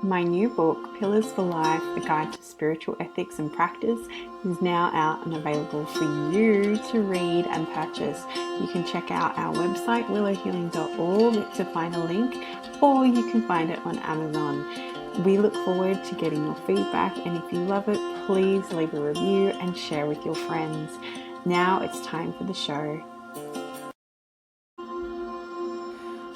My new book, Pillars for Life, A Guide to Spiritual Ethics and Practice, is now out and available for you to read and purchase. You can check out our website, willowhealing.org, to find a link, or you can find it on Amazon. We look forward to getting your feedback, and if you love it, please leave a review and share with your friends. Now it's time for the show.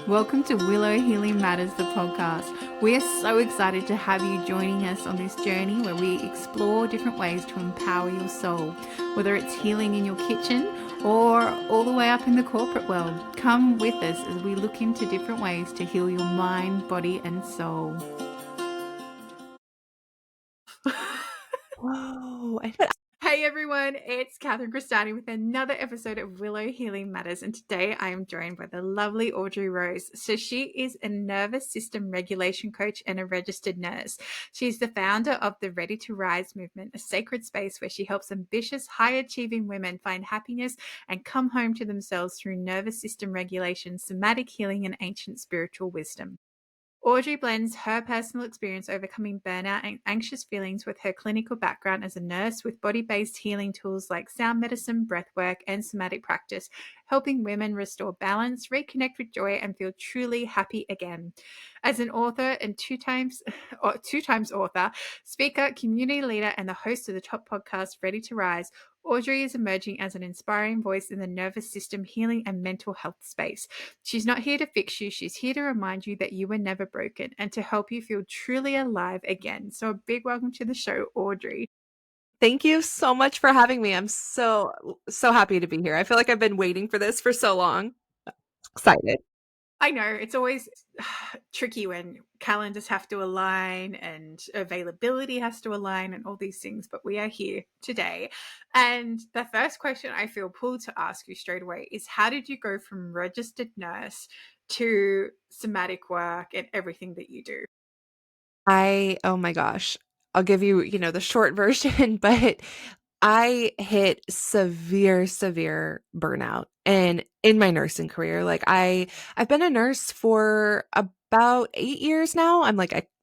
Welcome to Willow Healing Matters, the podcast. We are so excited to have you joining us on this journey where we explore different ways to empower your soul, whether it's healing in your kitchen or all the way up in the corporate world. Come with us as we look into different ways to heal your mind, body, and soul. Whoa. Hey everyone, it's Catherine Cristani with another episode of Willow Healing Matters, and today I am joined by the lovely Audrey Rose. So she is a nervous system regulation coach and a registered nurse. She's the founder of the Ready to Rise movement, a sacred space where she helps ambitious, high-achieving women find happiness and come home to themselves through nervous system regulation, somatic healing, and ancient spiritual wisdom. Audrey blends her personal experience overcoming burnout and anxious feelings with her clinical background as a nurse with body-based healing tools like sound medicine, breathwork, and somatic practice, helping women restore balance, reconnect with joy, and feel truly happy again. As an author and two times author, speaker, community leader, and the host of the top podcast Ready to Rise, Audrey is emerging as an inspiring voice in the nervous system healing and mental health space. She's not here to fix you. She's here to remind you that you were never broken and to help you feel truly alive again. So a big welcome to the show, Audrey. Thank you so much for having me. I'm so happy to be here. I feel like I've been waiting for this for so long. Excited. I know it's always tricky when calendars have to align and availability has to align and all these things, but we are here today. And the first question I feel pulled to ask you straight away is, how did you go from registered nurse to somatic work and everything that you do? Oh my gosh. I'll give you, the short version, but I hit severe burnout and in my nursing career. Like I've been a nurse for about 8 years now. I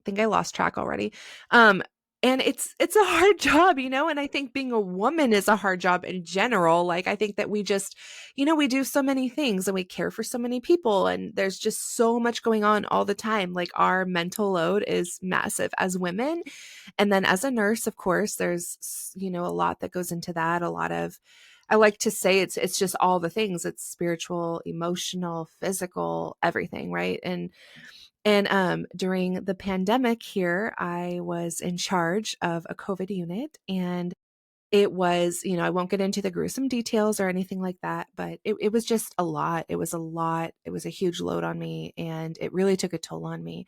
think I lost track already. Um and it's a hard job, and I think being a woman is a hard job in general. Like I think that we just, we do so many things and we care for so many people and there's just so much going on all the time. Like our mental load is massive as women. And then as a nurse, of course, there's, a lot that goes into that. I like to say it's just all the things. It's spiritual, emotional, physical, everything, right? And during the pandemic here, I was in charge of a COVID unit, and it was, I won't get into the gruesome details or anything like that, but it was just a lot. It was a lot. It was a huge load on me, and it really took a toll on me.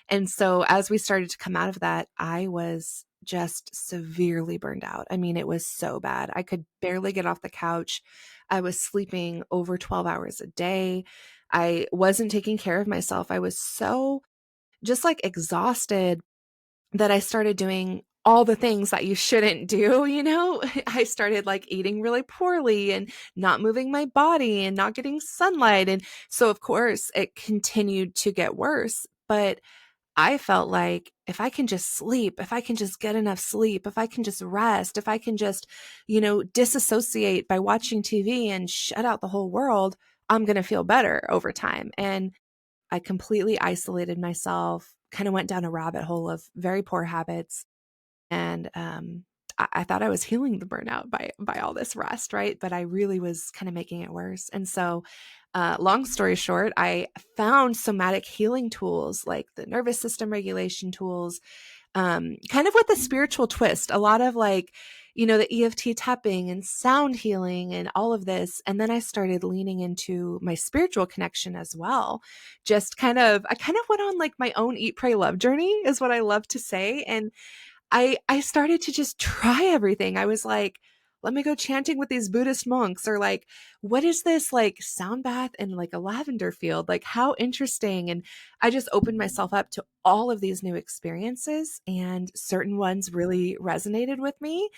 And so as we started to come out of that, I was just severely burned out. I mean, it was so bad. I could barely get off the couch. I was sleeping over 12 hours a day. I wasn't taking care of myself. I was so just like exhausted that I started doing all the things that you shouldn't do. I started like eating really poorly and not moving my body and not getting sunlight. And so, of course, it continued to get worse. But I felt like if I can just sleep, if I can just get enough sleep, if I can just rest, if I can just, disassociate by watching TV and shut out the whole world, I'm going to feel better over time. And I completely isolated myself, kind of went down a rabbit hole of very poor habits. And I thought I was healing the burnout by all this rest, right? But I really was kind of making it worse. And so, long story short, I found somatic healing tools like the nervous system regulation tools, kind of with a spiritual twist, a lot of like, the EFT tapping and sound healing and all of this. And then I started leaning into my spiritual connection as well. I kind of went on like my own eat, pray, love journey is what I love to say. And I started to just try everything. I was like, let me go chanting with these Buddhist monks, or like, what is this like sound bath in like a lavender field? Like, how interesting. And I just opened myself up to all of these new experiences, and certain ones really resonated with me.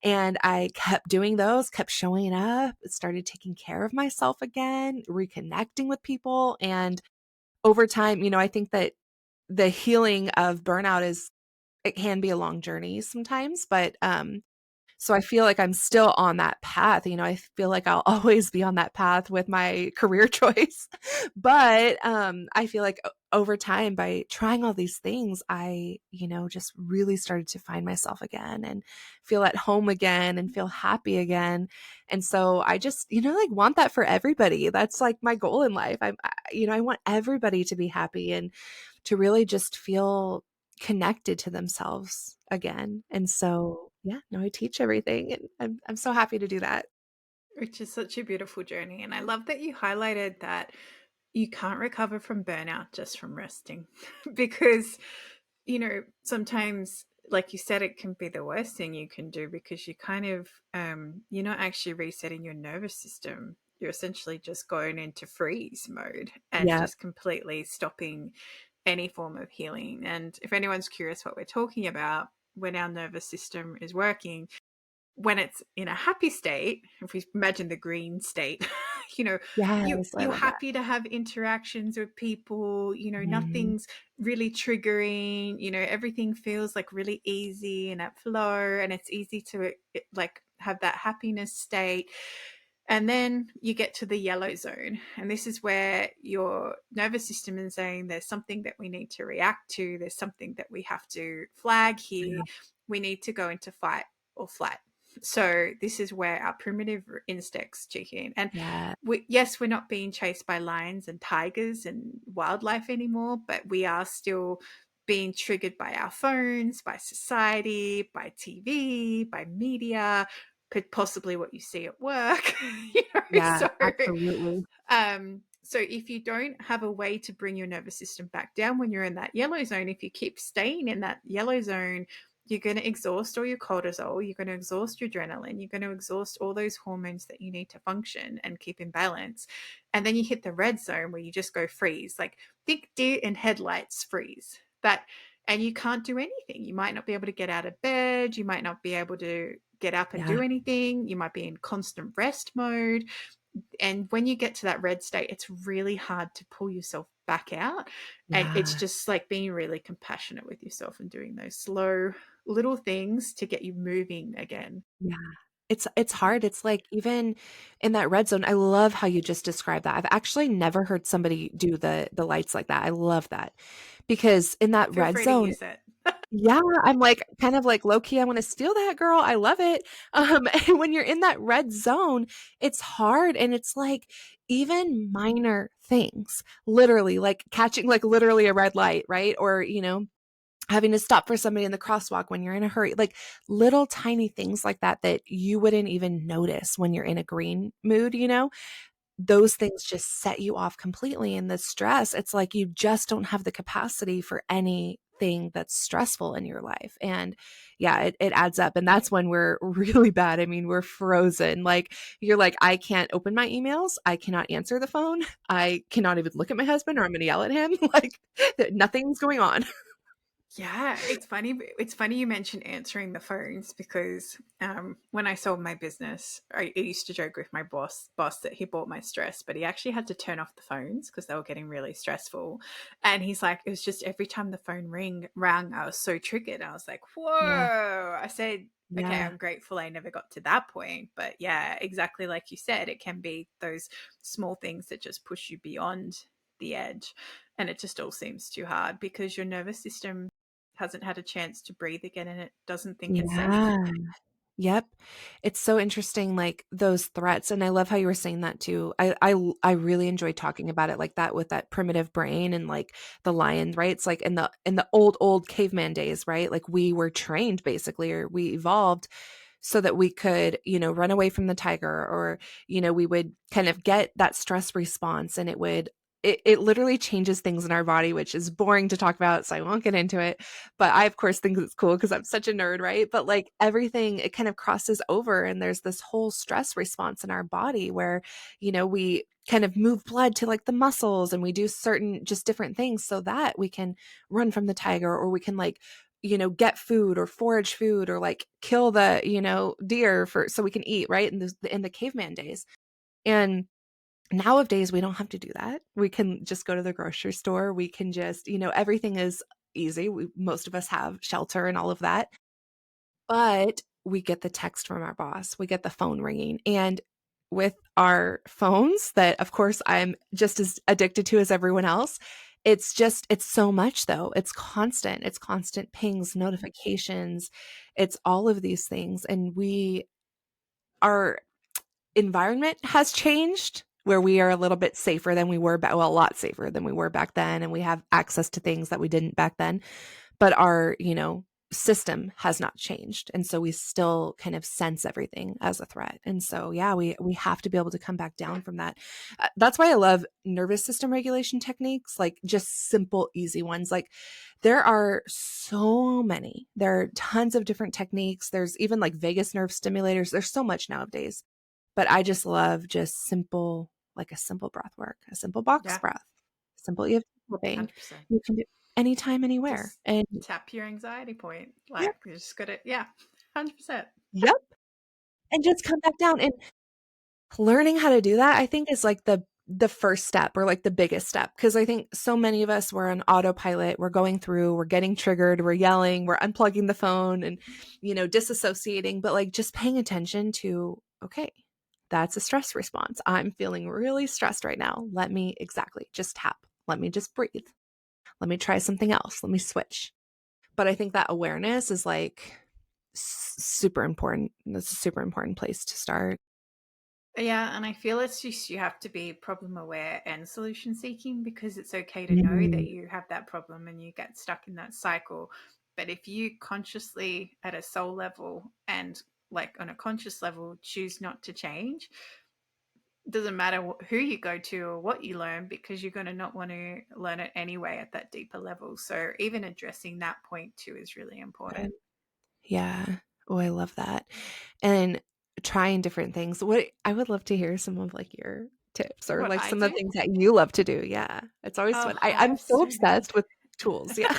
And I kept doing those, kept showing up, started taking care of myself again, reconnecting with people. And over time, I think that the healing of burnout is, it can be a long journey sometimes, but so I feel like I'm still on that path. I feel like I'll always be on that path with my career choice. But I feel like over time, by trying all these things, I, just really started to find myself again and feel at home again and feel happy again. And so I just, like want that for everybody. That's like my goal in life. I want everybody to be happy and to really just feel connected to themselves again. And so, yeah, no, I teach everything and I'm so happy to do that. Which is such a beautiful journey. And I love that you highlighted that you can't recover from burnout just from resting because, sometimes, like you said, it can be the worst thing you can do because you kind of, you're not actually resetting your nervous system. You're essentially just going into freeze mode and Yeah. just completely stopping any form of healing. And if anyone's curious what we're talking about, when our nervous system is working, when it's in a happy state, if we imagine the green state, you know, Yes, I you're love that. happy to have interactions with people, Mhm. nothing's really triggering, everything feels like really easy and at flow, and it's easy to like have that happiness state. And then you get to the yellow zone, and this is where your nervous system is saying there's something that we need to react to, there's something that we have to flag here, Yeah. we need to go into fight or flight. So this is where our primitive instincts kick in. And Yeah. yes, we're not being chased by lions and tigers and wildlife anymore, but we are still being triggered by our phones, by society, by TV, by media, possibly what you see at work. Yeah, So absolutely. so if you don't have a way to bring your nervous system back down when you're in that yellow zone, if you keep staying in that yellow zone, you're going to exhaust all your cortisol, you're going to exhaust your adrenaline, you're going to exhaust all those hormones that you need to function and keep in balance. And then you hit the red zone where you just go freeze, like think deer in headlights freeze. That, and you can't do anything. You might not be able to get out of bed, you might not be able to get up and Yeah. do anything, you might be in constant rest mode. And when you get to that red state, it's really hard to pull yourself back out. And it's Yeah. just like being really compassionate with yourself and doing those slow little things to get you moving again. Yeah. It's hard. It's like even in that red zone, I love how you just described that. I've actually never heard somebody do the lights like that. I love that. Because in that Feel red free to zone, use it. yeah, I'm like kind of like low key, I want to steal that girl. I love it. And when you're in that red zone, it's hard and it's like even minor things, literally like catching like literally a red light, right? Or, having to stop for somebody in the crosswalk when you're in a hurry, like little tiny things like that that you wouldn't even notice when you're in a green mood, those things just set you off completely. And the stress, it's like you just don't have the capacity for anything that's stressful in your life. And yeah, it adds up. And that's when we're really bad. I mean, we're frozen. Like you're like, I can't open my emails. I cannot answer the phone. I cannot even look at my husband or I'm going to yell at him. Like nothing's going on. Yeah, it's funny. It's funny you mentioned answering the phones because when I sold my business, I used to joke with my boss that he bought my stress, but he actually had to turn off the phones because they were getting really stressful. And he's like, it was just every time the phone rang, I was so triggered. I was like, Yeah. whoa. I said, okay, Yeah. I'm grateful I never got to that point. But yeah, exactly like you said, it can be those small things that just push you beyond the edge. And it just all seems too hard because your nervous system hasn't had a chance to breathe again and it doesn't think it's safe. Yeah. Yep. It's so interesting, like those threats. And I love how you were saying that too. I really enjoy talking about it like that with that primitive brain and like the lion, right? It's like in the old caveman days, right? Like we were trained basically, or we evolved so that we could, run away from the tiger or, we would kind of get that stress response and it literally changes things in our body, which is boring to talk about. So I won't get into it. But I, of course, think it's cool because I'm such a nerd, right? But like everything, it kind of crosses over and there's this whole stress response in our body where, we kind of move blood to like the muscles and we do certain just different things so that we can run from the tiger or we can like get food or forage food or like kill the, deer for so we can eat, right? In the caveman days. And Nowadays, we don't have to do that. We can just go to the grocery store. We can just, everything is easy. Most of us have shelter and all of that. But we get the text from our boss, we get the phone ringing, and with our phones that, of course, I'm just as addicted to as everyone else, it's so much though. It's constant pings, notifications, it's all of these things, and our environment has changed where we are a little bit safer than we were a lot safer than we were back then, and we have access to things that we didn't back then, but our system has not changed, and so we still kind of sense everything as a threat. And so yeah, we have to be able to come back down from that. That's why I love nervous system regulation techniques, like just simple easy ones. Like there are so many, there are tons of different techniques. There's even like vagus nerve stimulators. There's so much nowadays, but I just love just simple, like a simple breath work, a simple box Yeah, breath, simple EFT tapping. 100%. You can do anytime, anywhere. Just And tap your anxiety point. yeah, Like, you just got to, yeah, 100%. yep. And just come back down. And learning how to do that, I think, is like the first step, or like the biggest step. Because I think so many of us were on autopilot. We're going through, we're getting triggered, we're yelling, we're unplugging the phone and, disassociating, but like just paying attention to, okay, that's a stress response. I'm feeling really stressed right now. Let me just tap. Let me just breathe. Let me try something else. Let me switch. But I think that awareness is like super important. That's a super important place to start. Yeah, and I feel it's just you have to be problem aware and solution seeking, because it's okay to know that Mm, you have that problem and you get stuck in that cycle. But if you consciously, at a soul level and like on a conscious level, choose not to change, doesn't matter who you go to or what you learn, because you're going to not want to learn it anyway at that deeper level. So even addressing that point too is really right. important. Yeah. Oh, I love that. And trying different things. What I would love to hear some of like your tips, or What like I some of the do, things that you love to do. Yeah. It's always oh, fun. I I'm have so so many. obsessed with tools. Yeah.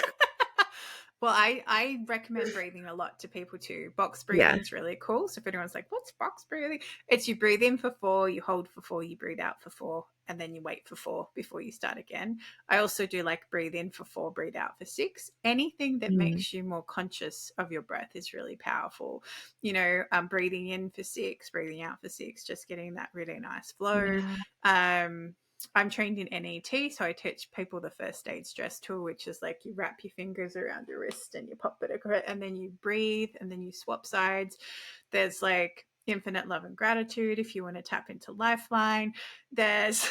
Well, I recommend breathing a lot to people too. Box Yeah. breathing's really cool. So if anyone's like, what's box breathing? It's you breathe in for 4, you hold for 4, you breathe out for 4, and then you wait for 4 before you start again. I also do like breathe in for 4, breathe out for 6. Anything that Mm, makes you more conscious of your breath is really powerful. Breathing in for 6, breathing out for 6, just getting that really nice flow. yeah. Um, I'm trained in NET, so I teach people the first aid stress tool, which is like you wrap your fingers around your wrist and you pop it across, and then you breathe, and then you swap sides. There's like infinite love and gratitude if you want to tap into Lifeline. There's,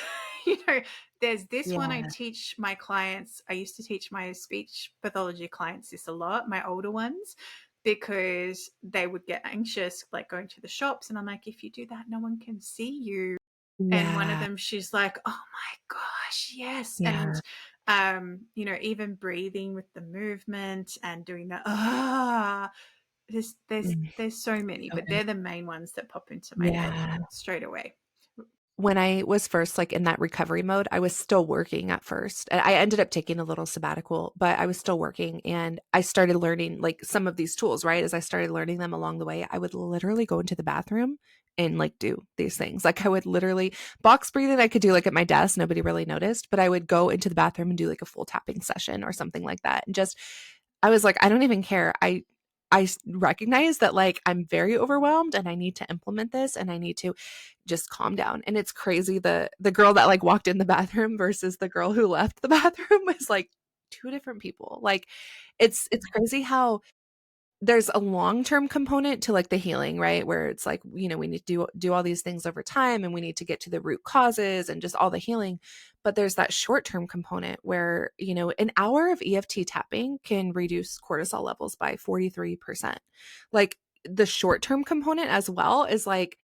you know, there's this one I Yeah. teach my clients. I used to teach my speech pathology clients this a lot, my older ones, because they would get anxious, like going to the shops. And I'm like, if you do that, no one can see you. And one of Yeah. them, she's like, oh my gosh, yes. Yeah. And even breathing with the movement and doing that, there's there's Mm, there's so many, so but good. they're the main ones that pop into my head Yeah. straight away. When I was first like in that recovery mode, I was still working at first. And I ended up taking a little sabbatical, but I was still working, and I started learning like some of these tools, right? As I started learning them along the way, I would literally go into the bathroom and like do these things. Like I would literally box breathing, I could do like at my desk, nobody really noticed, but I would go into the bathroom and do like a full tapping session or something like that. And just I was like, I don't even care. I recognize that like I'm very overwhelmed and I need to implement this, and I need to just calm down. And it's crazy, the girl that like walked in the bathroom versus the girl who left the bathroom was like two different people. Like it's crazy how there's a long-term component to like the healing, right? Where it's like, we need to do all these things over time, and we need to get to the root causes and just all the healing. But there's that short-term component where, an hour of EFT tapping can reduce cortisol levels by 43%. Like the short-term component as well is like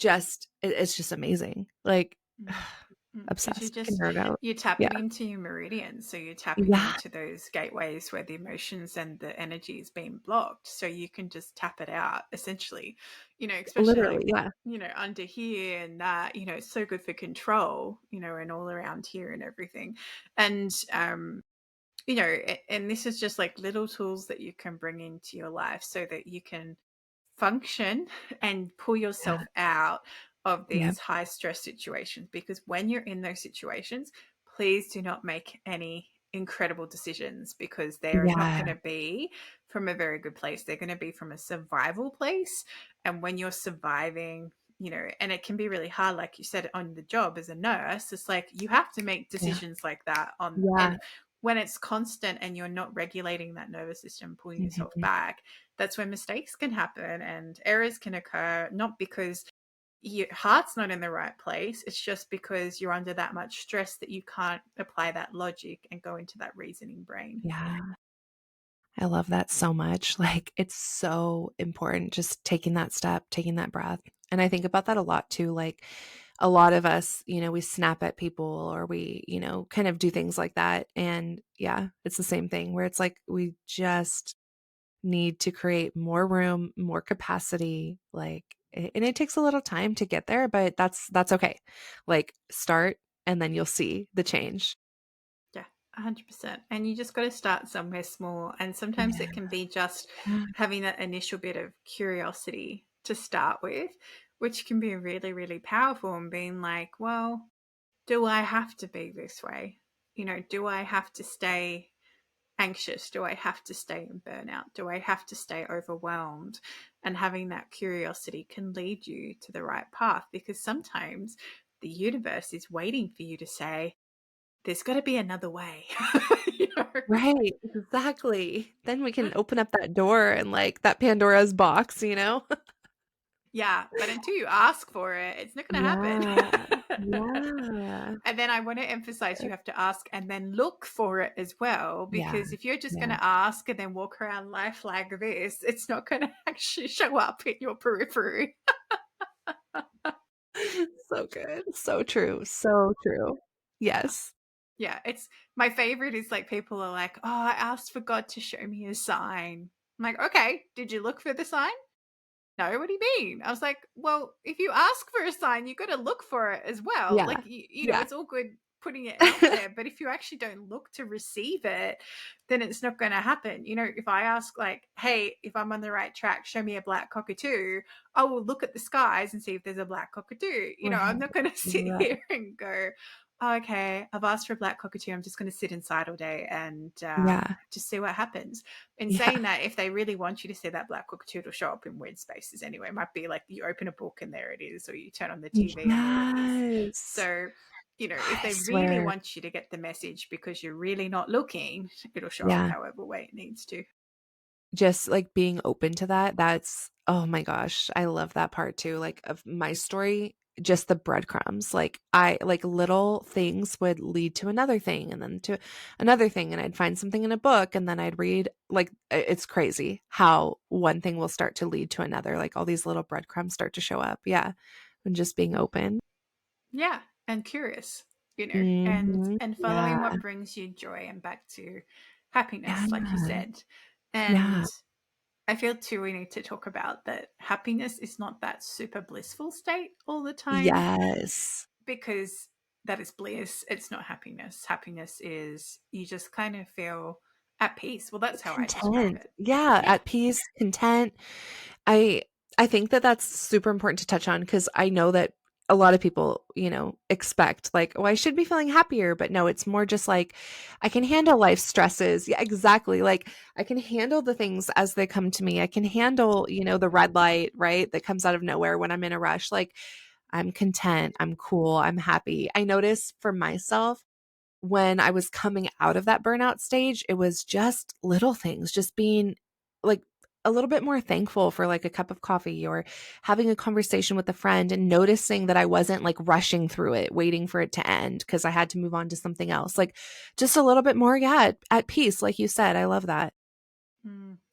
it's just amazing. Like Because obsessed. Can nerd out. you're tapping Yeah. into your meridians, so you're tapping Yeah. into those gateways where the emotions and the energy is being blocked, so you can just tap it out essentially, especially Literally. like, Yeah. under here and that, it's so good for control, and all around here and everything. And and this is just like little tools that you can bring into your life so that you can function and pull Yeah. yourself out of Yep. these high stress situations, because when you're in those situations, please do not make any incredible decisions, because they're not Yeah. going to be from a very good place. They're going to be from a survival place. And when you're surviving, and it can be really hard, like you said, on the job as a nurse, it's like you have to make Yeah. decisions like that Yeah. and when it's constant and you're not regulating that nervous system, pulling yourself Mhm. back, that's when mistakes can happen and errors can occur, not because your heart's not in the right place. It's just because you're under that much stress that you can't apply that logic and go into that reasoning brain. Yeah. I love that so much. Like, it's so important just taking that step, taking that breath. And I think about that a lot too. Like, a lot of us, we snap at people or we, kind of do things like that. And yeah, it's the same thing where it's like we just need to create more room, more capacity. Like, and it takes a little time to get there, but that's okay. Like, start and then you'll see the change. Yeah, 100%. And you just got to start somewhere small. And sometimes Yeah. it can be just Yeah. having that initial bit of curiosity to start with, which can be really, really powerful, and being like, well, do I have to be this way? Do I have to stay anxious? Do I have to stay in burnout? Do I have to stay overwhelmed? And having that curiosity can lead you to the right path, because sometimes the universe is waiting for you to say, there's got to be another way. you know? Right, exactly. Then we can open up that door and like that Pandora's box. Yeah, but until you ask for it, it's not going to Yeah. happen. Yeah. And then I want to emphasize, you have to ask and then look for it as well, Yeah. because if you're just going Yeah. to ask and then walk around life like this, it's not going to actually show up in your periphery. So good. So true. So true. Yeah. Yes. Yeah, it's my favorite is like people are like, "Oh, I asked for God to show me a sign." I'm like, "Okay, did you look for the sign?" No, what do you mean? I was like, well, if you ask for a sign, you got to look for it as well. Yeah. Like, Yeah. it's all good putting it out there, but if you actually don't look to receive it, then it's not going to happen. If I ask, like, hey, if I'm on the right track, show me a black cockatoo, I will look at the skies and see if there's a black cockatoo. I'm Right. not going to sit Right. here and go, oh, okay, I've asked for a black cockatoo. I'm just going to sit inside all day and Yeah. just see what happens. In Yeah. saying that, if they really want you to see that black cockatoo, it'll show up in weird spaces anyway. It might be like you open a book and there it is, or you turn on the TV and there it is. Yes. So, if I they really swear. want you to get the message because you're really not looking, it'll show up Yeah. however way it needs to. Just like being open to that, that's oh my gosh, I love that part too. Like of my story, just the breadcrumbs. Like I like little things would lead to another thing and then to another thing. And I'd find something in a book and then I'd read like it's crazy how one thing will start to lead to another. Like all these little breadcrumbs start to show up. Yeah. And just being open. Yeah, and curious, and Hmm. following Yeah. what brings you joy and back to Yeah. happiness, like you said. And Yeah. I feel too we need to talk about that happiness is not that super blissful state all the time, Yes. because that is bliss. It's not happiness. Happiness is you just kind of feel at peace. Well, that's how I describe Content. it. Yeah, Yeah. at peace, content. I I think that that's super important to touch on because I know that a lot of people, expect like, "Oh, I should be feeling happier," but no, it's more just like, I can handle life stresses. Yeah, exactly. Like, I can handle the things as they come to me. I can handle, the red light, right, that comes out of nowhere when I'm in a rush. Like, I'm content, I'm cool, I'm happy. I notice for myself when I was coming out of that burnout stage, it was just little things, just being like a little bit more thankful for like a cup of coffee or having a conversation with a friend and noticing that I wasn't like rushing through it, waiting for it to end because I had to move on to something else. Like just a little bit more, yeah, at peace, like you said. I love that.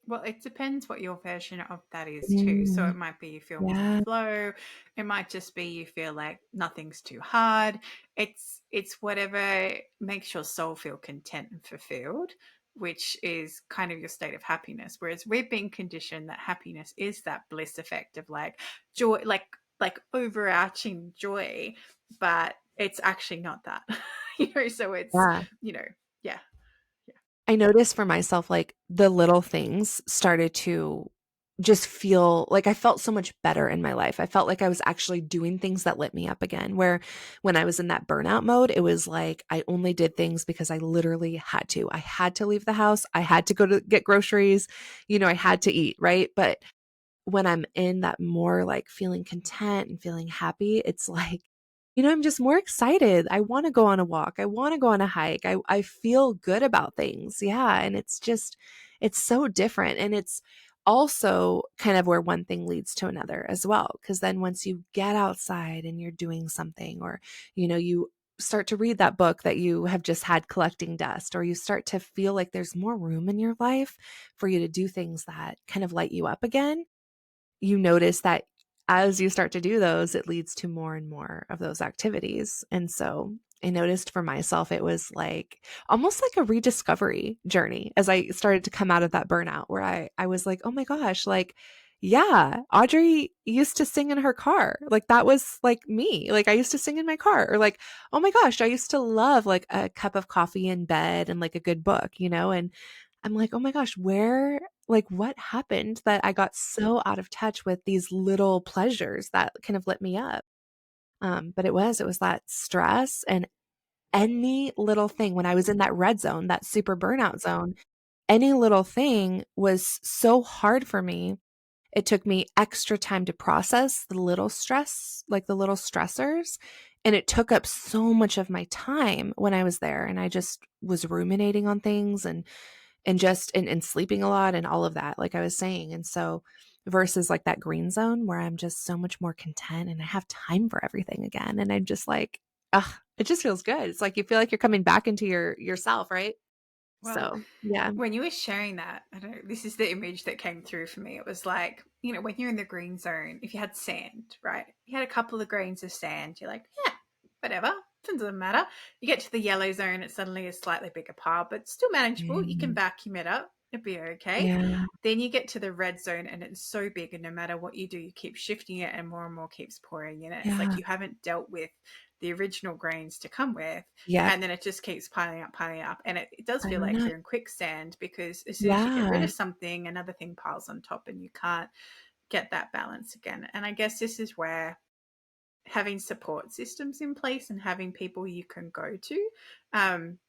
Well, it depends what your version of that is too. So Mm, it might be you feel more yeah, flow. It might just be you feel like nothing's too hard. It's whatever makes your soul feel content and fulfilled, which is kind of your state of happiness. Whereas we've been conditioned that happiness is that bliss effect of like joy, like overarching joy, but it's actually not that. So it's, yeah. yeah. I noticed for myself, like the little things started to just feel like I felt so much better in my life. I felt like I was actually doing things that lit me up again. Where when I was in that burnout mode, it was like I only did things because I literally had to. I had to leave the house. I had to go to get groceries. I had to eat, right? But when I'm in that more like feeling content and feeling happy, it's like, I'm just more excited. I want to go on a walk. I want to go on a hike. I feel good about things. Yeah. And it's so different. And it's also kind of where one thing leads to another as well. Cause then once you get outside and you're doing something, or, you start to read that book that you have just had collecting dust, or you start to feel like there's more room in your life for you to do things that kind of light you up again, you notice that as you start to do those, it leads to more and more of those activities. And so I noticed for myself, it was like almost like a rediscovery journey as I started to come out of that burnout, where I was like, oh my gosh, like, yeah, Audrey used to sing in her car. Like that was like me. Like I used to sing in my car, or like, oh my gosh, I used to love like a cup of coffee in bed and like a good book, and I'm like, oh my gosh, what happened that I got so out of touch with these little pleasures that kind of lit me up? But it was that stress, and any little thing when I was in that red zone, that super burnout zone, any little thing was so hard for me. It took me extra time to process the little stress, like the little stressors. And it took up so much of my time when I was there. And I just was ruminating on things, and sleeping a lot and all of that, like I was saying. And so versus like that green zone where I'm just so much more content and I have time for everything again. And I'm just like, it just feels good. It's like you feel like you're coming back into yourself, right? Well, So yeah. when you were sharing that, I don't know, this is the image that came through for me. It was like, when you're in the green zone, if you had sand, right? You had a couple of grains of sand, you're like, yeah, whatever, it doesn't matter. You get to the yellow zone, it's suddenly a slightly bigger pile, but still manageable. You can Yeah. vacuum it up, it'd be okay. Yeah. Then you get to the red zone and it's so big, and no matter what you do, you keep shifting it and more keeps pouring in it. It's like Yeah. you haven't dealt with the original grains to come with, Yep. and then it just keeps piling up, and it does I feel like know. you're in quicksand, because as soon as you get rid Yeah. of something, another thing piles on top and you can't get that balance again. And I guess this is where having support systems in place and having people you can go to,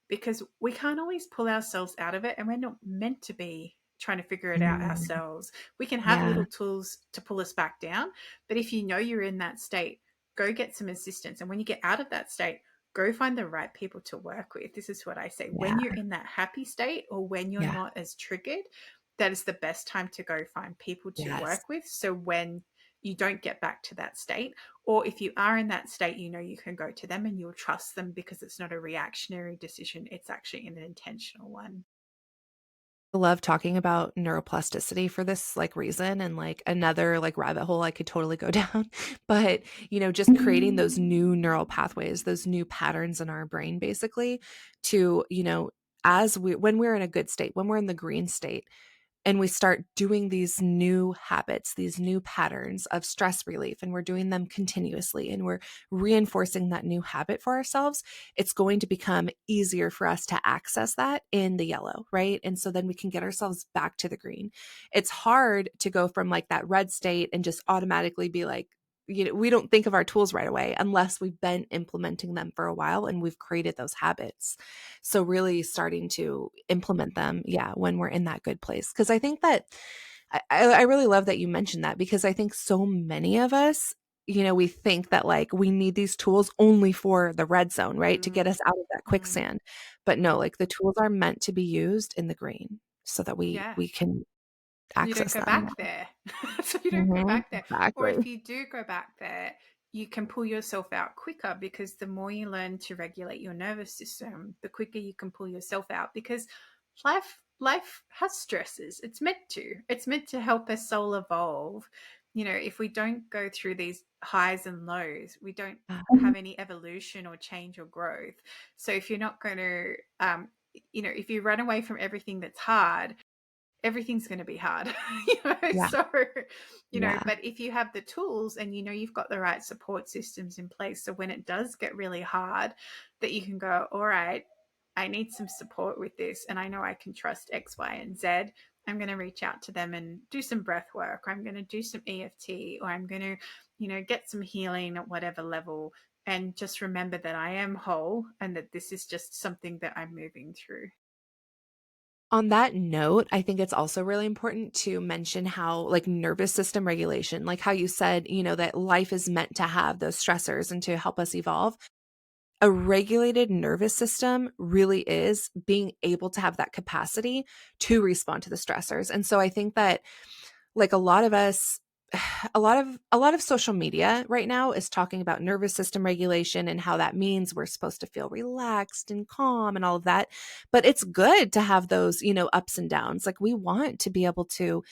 because we can't always pull ourselves out of it, and we're not meant to be trying to figure it out Mm, ourselves. We can have yeah. little tools to pull us back down, but if you know you're in that state, go get some assistance. And when you get out of that state, go find the right people to work with. This is what I say: Yeah. when you're in that happy state, or when you're Yeah. not as triggered, that is the best time to go find people to Yes. work with. So when you don't get back to that state, or if you are in that state, you can go to them and you'll trust them, because it's not a reactionary decision, it's actually an intentional one. I love talking about neuroplasticity for this like reason, and like another like rabbit hole I could totally go down. But, just creating those new neural pathways, those new patterns in our brain basically to, when we're in a good state, when we're in the green state, and we start doing these new habits, these new patterns of stress relief, and we're doing them continuously, and we're reinforcing that new habit for ourselves, it's going to become easier for us to access that in the yellow, right? And so then we can get ourselves back to the green. It's hard to go from like that red state and just automatically be like, we don't think of our tools right away unless we've been implementing them for a while and we've created those habits. So really starting to implement them, yeah, when we're in that good place. Because I think that I really love that you mentioned that, because I think so many of us, we think that like we need these tools only for the red zone, right? To get Mm, us out of that mm, quicksand. But no, like the tools are meant to be used in the green so that we yeah. we can You don't access go them. back there. So you don't go Mhm, back there. Or exactly. if you do go back there, you can pull yourself out quicker, because the more you learn to regulate your nervous system, the quicker you can pull yourself out, because life has stresses. It's meant to. It's meant to help our soul evolve. If we don't go through these highs and lows, we don't have any evolution or change or growth. So if you're not going to if you run away from everything that's hard, everything's going to be hard. Yeah, So yeah, but if you have the tools, and you've got the right support systems in place, so when it does get really hard, that you can go, all right, I need some support with this, and I know I can trust X, Y, and Z, I'm going to reach out to them and do some breath work, or I'm going to do some EFT, or I'm going to, get some healing at whatever level, and just remember that I am whole and that this is just something that I'm moving through. On that note, I think it's also really important to mention how, like, nervous system regulation, like how you said, that life is meant to have those stressors and to help us evolve. A regulated nervous system really is being able to have that capacity to respond to the stressors. And so I think that, like, a lot of us, a lot of social media right now is talking about nervous system regulation and how that means we're supposed to feel relaxed and calm and all of that. But it's good to have those, ups and downs. Like, we want to be able to,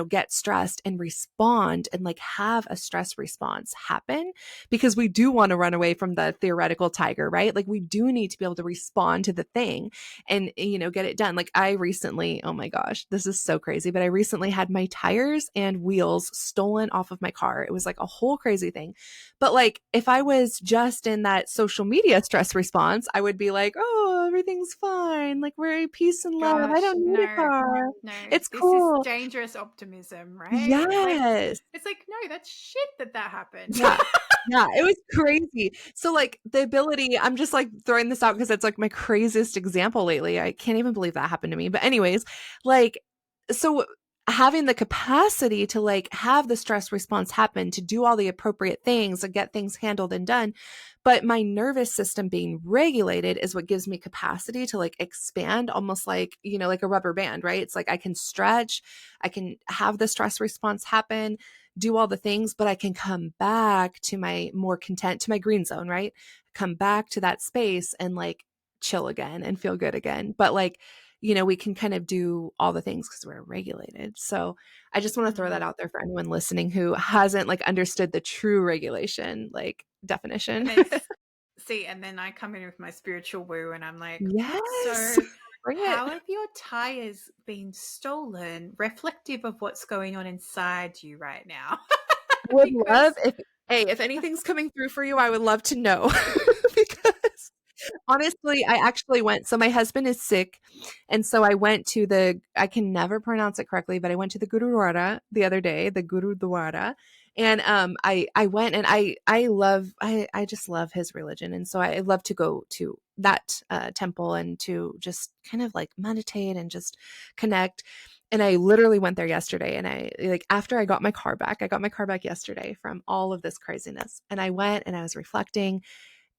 get stressed and respond and, like, have a stress response happen, because we do want to run away from the theoretical tiger, right? Like, we do need to be able to respond to the thing and, get it done. Like, I recently, oh my gosh, this is so crazy, but I recently had my tires and wheels stolen off of my car. It was like a whole crazy thing. But, like, if I was just in that social media stress response, I would be like, oh, everything's fine. Like, we're at peace and love. I Gosh, don't need a no, car. no, It's this is cool. dangerous optimism, right? Like, Yes. it's like, no, that's shit that happened. Yeah. Yeah, it was crazy. So, like, the ability, I'm just, like, throwing this out because it's, like, my craziest example lately. I can't even believe that happened to me. But anyways, like, so having the capacity to, like, have the stress response happen, to do all the appropriate things and get things handled and done, but my nervous system being regulated is what gives me capacity to, like, expand, almost like, like a rubber band, right? It's like I can stretch, I can have the stress response happen, do all the things, but I can come back to my more content, to my green zone, right? Come back to that space and, like, chill again and feel good again. But, like, we can kind of do all the things because we're regulated. So I just want to throw that out there for anyone listening who hasn't, like, understood the true regulation, like, definition. And then see, and then I come in with my spiritual woo and I'm like, Yes. so Bring it. how have your tires been stolen, reflective of what's going on inside you right now? Would love Because if anything's coming through for you, I would love to know. Because honestly, I actually went, so my husband is sick, and so I went to I can never pronounce it correctly, but I went to the Gurudwara the other day, the Gurudwara, and I went, and I just love his religion, and so I love to go to that temple and to just kind of, like, meditate and just connect. And I literally went there yesterday, and after I got my car back yesterday from all of this craziness, and I went and I was reflecting,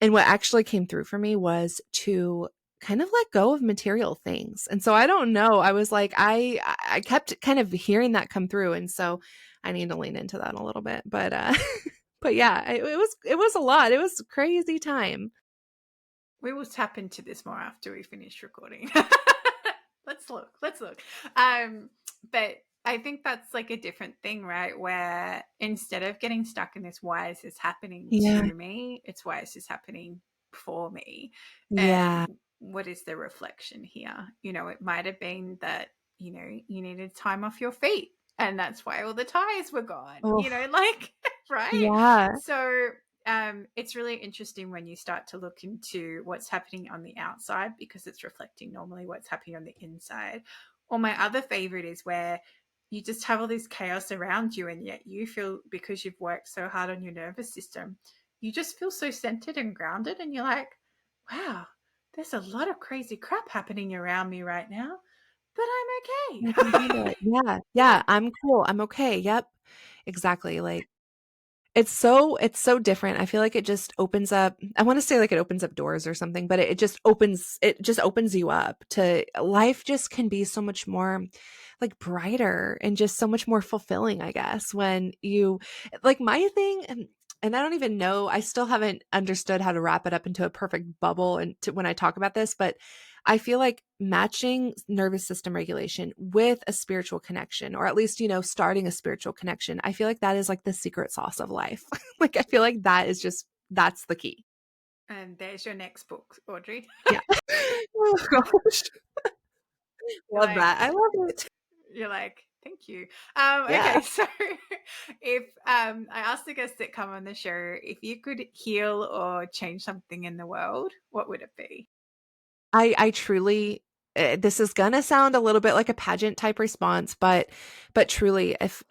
and what actually came through for me was to kind of let go of material things. And so I don't know, I was like, I kept kind of hearing that come through. And so I need to lean into that a little bit. But but yeah, it was a lot. It was a crazy time. we will tap into this more after we finish recording. Let's look. But I think that's, like, a different thing, right? Where instead of getting stuck in this, why is this happening Yeah. to me? It's why is this happening for me? Yeah. And what is the reflection here? It might have been that, you needed time off your feet, and that's why all the tires were gone, Oh, like, right? yeah. So it's really interesting when you start to look into what's happening on the outside, because it's reflecting normally what's happening on the inside. Or my other favorite is where you just have all this chaos around you, and yet you feel, because you've worked so hard on your nervous system, you just feel so centered and grounded, and you're like, wow, there's a lot of crazy crap happening around me right now, but I'm I can okay. handle it. Yeah. Yeah. I'm cool. I'm okay. Yep. Exactly. Like, it's so different. I feel like it just opens up, I want to say, like, it opens up doors or something, but it just opens you up to life. Just can be so much more, like, brighter and just so much more fulfilling, I guess, when you, like, my thing, and I don't even know, I still haven't understood how to wrap it up into a perfect bubble and when I talk about this, but I feel like matching nervous system regulation with a spiritual connection, or at least, starting a spiritual connection, I feel like that is, like, the secret sauce of life. Like, I feel like that's the key. And there's your next book, Audrey. Yeah. Oh gosh. You're Love like, that. I love it. thank you. Yeah. Okay, so if I asked the guests that come on the show, if you could heal or change something in the world, what would it be? I truly this is gonna sound a little bit like a pageant type response, but truly, if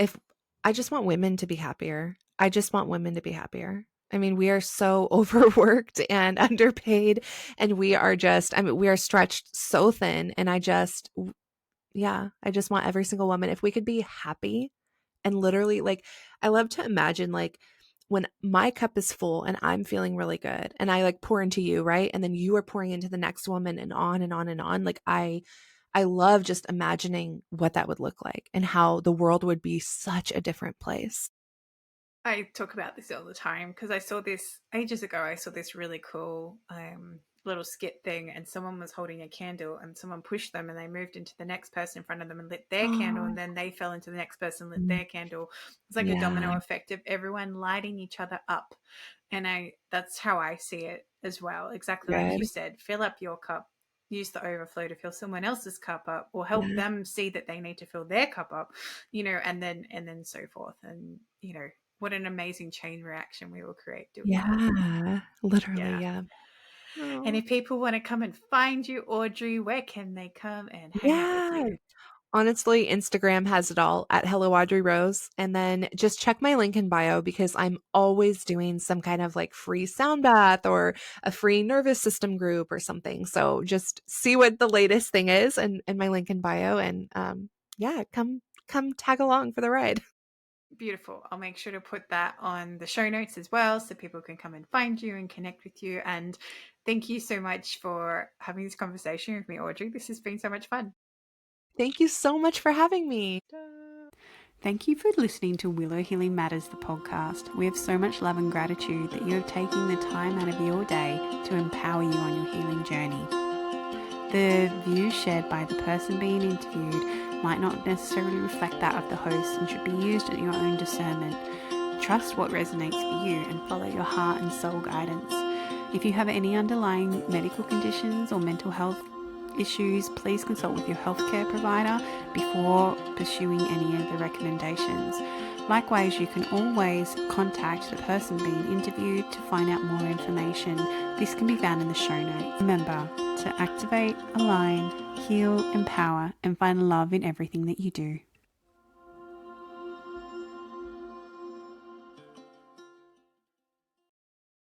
I just want women to be happier. I just want women to be happier. I mean, we are so overworked and underpaid, and we are just, I mean, we are stretched so thin. And yeah, I just want every single woman, if we could be happy and literally, like, I love to imagine, like, when my cup is full and I'm feeling really good and I like pour into you, right? And then you are pouring into the next woman and on and on and on. Like, I love just imagining what that would look like and how the world would be such a different place. I talk about this all the time because I saw this ages ago. I saw this really cool little skit thing, and someone was holding a candle and someone pushed them and they moved into the next person in front of them and lit their candle, and Oh, then they fell into the next person, lit their candle. It's like a yeah, domino effect of everyone lighting each other up. And that's how I see it as well. Exactly like you good. said, fill up your cup, use the overflow to fill someone else's cup up, or help Yeah. them see that they need to fill their cup up, and then so forth. And what an amazing chain reaction we will create doing that. Yeah, literally, Yeah. yeah. And Oh, if people want to come and find you, Audrey, where can they come and hang out with yeah. you? Honestly, Instagram has it all at Hello Audrey Rose. And then just check my link in bio because I'm always doing some kind of like free sound bath or a free nervous system group or something. So just see what the latest thing is and my link in bio. And yeah, come tag along for the ride. Beautiful. I'll make sure to put that on the show notes as well so people can come and find you and connect with you. And thank you so much for having this conversation with me, Audrey. This has been so much fun. Thank you so much for having me. Thank you for listening to Willow Healing Matters, the podcast. We have so much love and gratitude that you have taken the time out of your day to empower you on your healing journey. The views shared by the person being interviewed might not necessarily reflect that of the host and should be used at your own discernment. Trust what resonates for you and follow your heart and soul guidance. If you have any underlying medical conditions or mental health issues, please consult with your healthcare provider before pursuing any of the recommendations. Likewise, you can always contact the person being interviewed to find out more information. This can be found in the show notes. Remember to activate, align, heal, empower, and find love in everything that you do.